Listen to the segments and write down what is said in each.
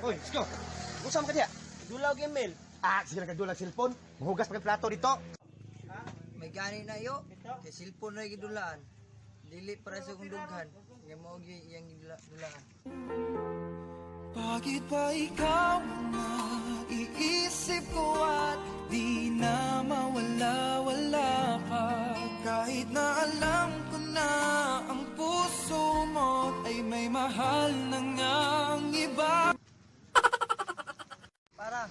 Oy, let's go. Usam ka diya. Dulaw og email. Ah, sige lang kadulang cellphone. Mahugas pa kang plato dito. May gani na yo. Kay cellphone na gidulaan. Dili para sa kong dughan. Nga mao gi iyang gidulaan. Bakit ba ikaw na iisip ko at di na mawala-wala ka? Kahit na alam ko na ang puso mo ay may mahal na ngang iba. Para.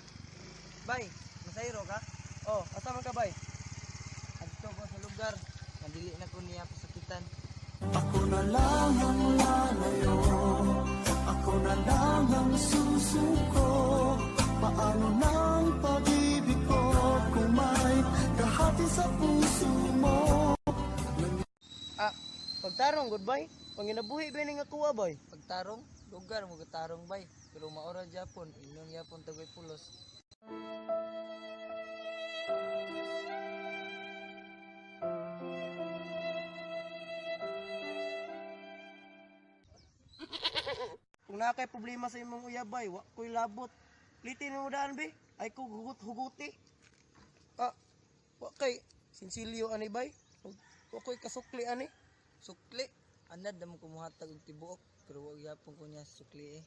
Bay, masayro ka? Oh, asa man ka bay? Adto ko sa lugar. Madili na ko niya pasakitan. Ako na lang ang lalayo, ako na lang ang susuko. Paano nang pag-ibig ko kung may kahati sa puso mo? Ah, pagtarong goodbye. Panginabuhi ba ning akuha bay? Pagtarong, lugar mo gatarong bay. Pero maora Japon, ingon Japon tagoy pulos. Kung na kay problema sa imong uyabay, wa ko'y labot. Litin mo daan be. Ay ko huguti. Ah, wa kay sinsilyo ani bay. Wa ko'y kasukli ani. Sukli. Anad na mo kumuhatag og tibuok. Pero wag Japon ko niya sukli eh.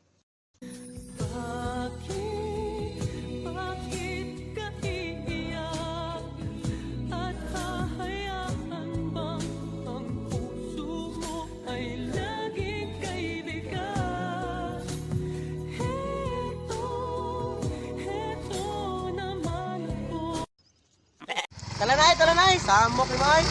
Bakit ka iiyak at hahayaan bang ang puso mo ay laging kaibigan? Heto naman ako. Talanay. Samok ni bay.